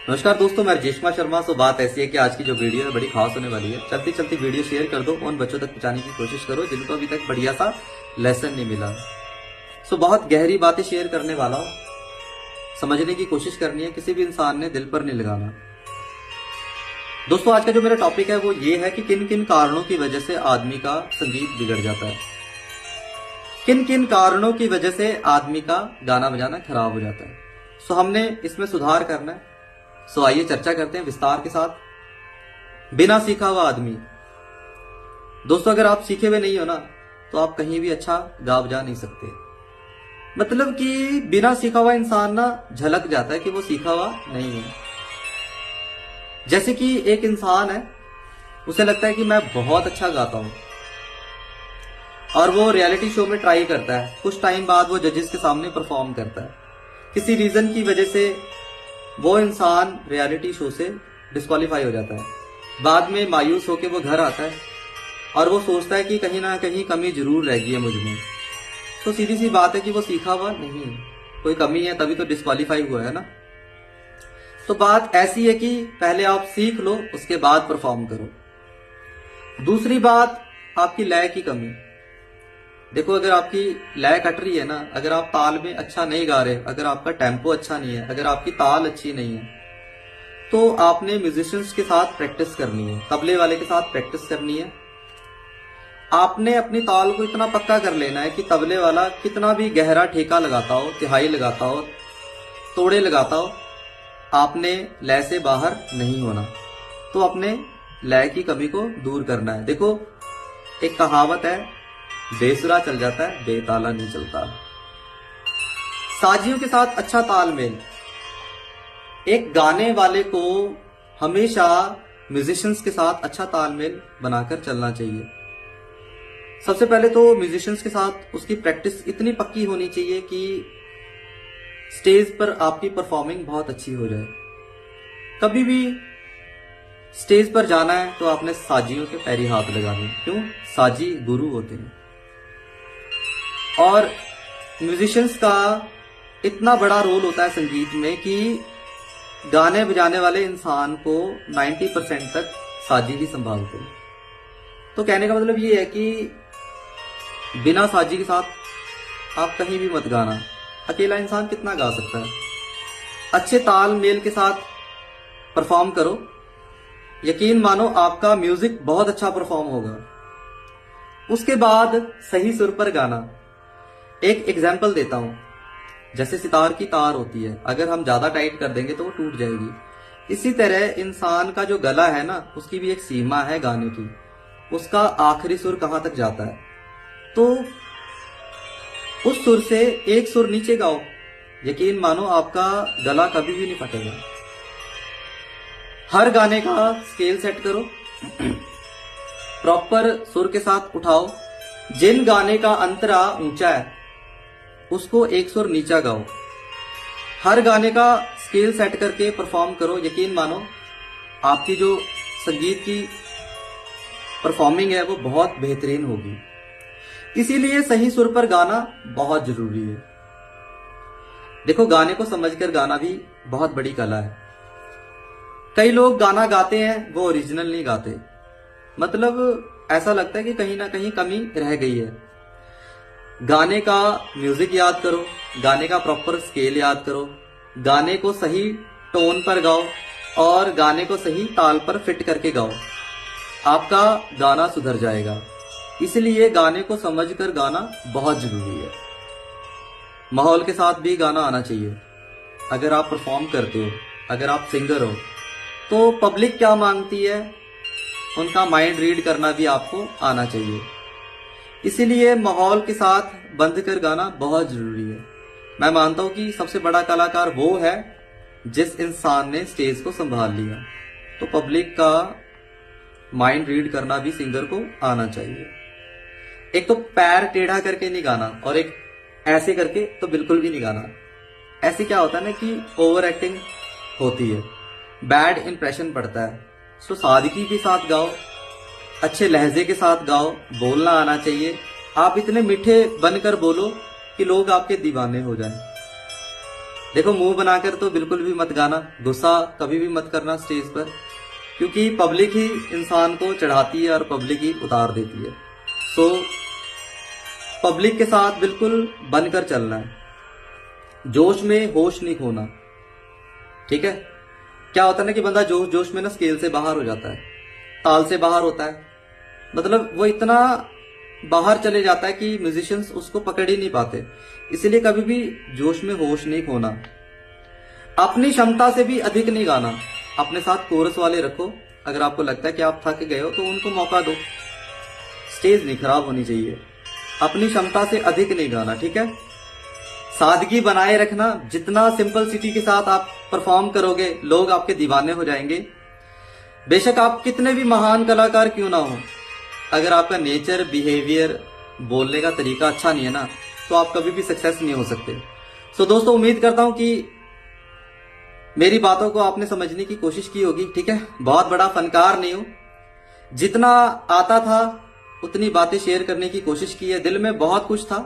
नमस्कार दोस्तों, मैं रेशमा शर्मा। सो बात ऐसी है कि आज की जो वीडियो है बड़ी खास होने वाली है। चलती चलती वीडियो शेयर कर दो, उन बच्चों तक पहुंचाने की कोशिश करो जिनको अभी तक बढ़िया सा लेसन नहीं मिला। सो बहुत गहरी बातें शेयर करने वाला हूं, समझने की कोशिश करनी है, किसी भी इंसान ने दिल पर नहीं लगाना। दोस्तों, आज का जो मेरा टॉपिक है वो ये है कि किन किन कारणों की वजह से आदमी का संगीत बिगड़ जाता है, किन किन कारणों की वजह से आदमी का गाना बजाना खराब हो जाता है। सो हमने इसमें सुधार करना है। सो आइए चर्चा करते हैं विस्तार के साथ। बिना सीखा हुआ आदमी। दोस्तों, अगर आप सीखे हुए नहीं हो ना तो आप कहीं भी अच्छा गा बजा नहीं सकते। मतलब कि बिना सीखा हुआ इंसान ना झलक जाता है कि वो सीखा हुआ नहीं है। जैसे कि एक इंसान है, उसे लगता है कि मैं बहुत अच्छा गाता हूं और वो रियलिटी शो में ट्राई करता है। कुछ टाइम बाद वो जजेस के सामने परफॉर्म करता है। किसी रीजन की वजह से वो इंसान रियलिटी शो से डिस्क्वालीफाई हो जाता है। बाद में मायूस होकर वो घर आता है और वो सोचता है कि कहीं ना कहीं कमी जरूर रह गई है मुझ में। तो सीधी सी बात है कि वो सीखा हुआ नहीं है, कोई कमी है तभी तो डिस्क्वालीफाई हुआ है ना। तो बात ऐसी है कि पहले आप सीख लो, उसके बाद परफॉर्म करो। दूसरी बात, आपकी लय की कमी। देखो, अगर आपकी लय कट रही है ना, अगर आप ताल में अच्छा नहीं गा रहे, अगर आपका टेम्पो अच्छा नहीं है, अगर आपकी ताल अच्छी नहीं है, तो आपने म्यूजिशियंस के साथ प्रैक्टिस करनी है, तबले वाले के साथ प्रैक्टिस करनी है। आपने अपनी ताल को इतना पक्का कर लेना है कि तबले वाला कितना भी गहरा ठेका लगाता हो, तिहाई लगाता हो, तोड़े लगाता हो, आपने लय से बाहर नहीं होना। तो अपने लय की कमी को दूर करना है। देखो, एक कहावत है, बेसुरा चल जाता है, बेताला नहीं चलता। साजियों के साथ अच्छा तालमेल। एक गाने वाले को हमेशा म्यूजिशियंस के साथ अच्छा तालमेल बनाकर चलना चाहिए। सबसे पहले तो म्यूजिशियंस के साथ उसकी प्रैक्टिस इतनी पक्की होनी चाहिए कि स्टेज पर आपकी परफॉर्मिंग बहुत अच्छी हो जाए। कभी भी स्टेज पर जाना है तो आपने साजियों के पैरी हाथ लगाने। क्यों? साजी गुरु होते हैं। और म्यूजिशियंस का इतना बड़ा रोल होता है संगीत में कि गाने बजाने वाले इंसान को 90% तक साजी ही संभालते हैं। तो कहने का मतलब ये है कि बिना साजी के साथ आप कहीं भी मत गाना। अकेला इंसान कितना गा सकता है? अच्छे ताल मेल के साथ परफॉर्म करो, यकीन मानो आपका म्यूजिक बहुत अच्छा परफॉर्म होगा। उसके बाद सही सुर पर गाना। एक एग्जाम्पल देता हूं, जैसे सितार की तार होती है, अगर हम ज्यादा टाइट कर देंगे तो वो टूट जाएगी। इसी तरह इंसान का जो गला है ना, उसकी भी एक सीमा है गाने की। उसका आखिरी सुर कहां तक जाता है, तो उस सुर से एक सुर नीचे गाओ, यकीन मानो आपका गला कभी भी नहीं फटेगा। हर गाने का स्केल सेट करो, प्रॉपर सुर के साथ उठाओ। जिन गाने का अंतरा ऊंचा है उसको एक सुर नीचा गाओ। हर गाने का स्केल सेट करके परफॉर्म करो, यकीन मानो आपकी जो संगीत की परफॉर्मिंग है वो बहुत बेहतरीन होगी। इसीलिए सही सुर पर गाना बहुत जरूरी है। देखो, गाने को समझकर गाना भी बहुत बड़ी कला है। कई लोग गाना गाते हैं वो ओरिजिनल नहीं गाते, मतलब ऐसा लगता है कि कहीं ना कहीं कमी रह गई है। गाने का म्यूजिक याद करो, गाने का प्रॉपर स्केल याद करो, गाने को सही टोन पर गाओ और गाने को सही ताल पर फिट करके गाओ। आपका गाना सुधर जाएगा। इसलिए गाने को समझकर गाना बहुत जरूरी है। माहौल के साथ भी गाना आना चाहिए। अगर आप परफॉर्म करते हो, अगर आप सिंगर हो, तो पब्लिक क्या मांगती है उनका माइंड रीड करना भी आपको आना चाहिए। इसीलिए माहौल के साथ बंध कर गाना बहुत जरूरी है। मैं मानता हूं कि सबसे बड़ा कलाकार वो है जिस इंसान ने स्टेज को संभाल लिया। तो पब्लिक का माइंड रीड करना भी सिंगर को आना चाहिए। एक तो पैर टेढ़ा करके नहीं गाना और एक ऐसे करके तो बिल्कुल भी नहीं गाना। ऐसे क्या होता है ना कि ओवर एक्टिंग होती है, बैड इंप्रेशन पड़ता है। तो सादगी के साथ गाओ, अच्छे लहजे के साथ गाओ, बोलना आना चाहिए। आप इतने मीठे बनकर बोलो कि लोग आपके दीवाने हो जाएं। देखो, मुंह बनाकर तो बिल्कुल भी मत गाना, गुस्सा कभी भी मत करना स्टेज पर, क्योंकि पब्लिक ही इंसान को चढ़ाती है और पब्लिक ही उतार देती है। सो पब्लिक के साथ बिल्कुल बनकर चलना है, जोश में होश नहीं खोना, ठीक है। क्या होता है ना कि बंदा जोश जोश में ना स्केल से बाहर हो जाता है, ताल से बाहर होता है, मतलब वो इतना बाहर चले जाता है कि म्यूजिशियंस उसको पकड़ ही नहीं पाते। इसीलिए कभी भी जोश में होश नहीं खोना, अपनी क्षमता से भी अधिक नहीं गाना। अपने साथ कोरस वाले रखो, अगर आपको लगता है कि आप थक गए हो तो उनको मौका दो, स्टेज नहीं खराब होनी चाहिए। अपनी क्षमता से अधिक नहीं गाना, ठीक है। सादगी बनाए रखना, जितना सिंपलिसिटी के साथ आप परफॉर्म करोगे लोग आपके दीवाने हो जाएंगे। बेशक आप कितने भी महान कलाकार क्यों ना हो, अगर आपका नेचर, बिहेवियर, बोलने का तरीका अच्छा नहीं है ना, तो आप कभी भी सक्सेस नहीं हो सकते। सो दोस्तों, उम्मीद करता हूं कि मेरी बातों को आपने समझने की कोशिश की होगी, ठीक है। बहुत बड़ा फनकार नहीं हूं, जितना आता था उतनी बातें शेयर करने की कोशिश की है। दिल में बहुत कुछ था,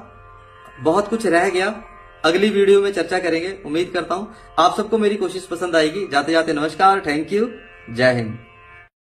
बहुत कुछ रह गया, अगली वीडियो में चर्चा करेंगे। उम्मीद करता हूं आप सबको मेरी कोशिश पसंद आएगी। जाते जाते नमस्कार, थैंक यू, जय हिंद।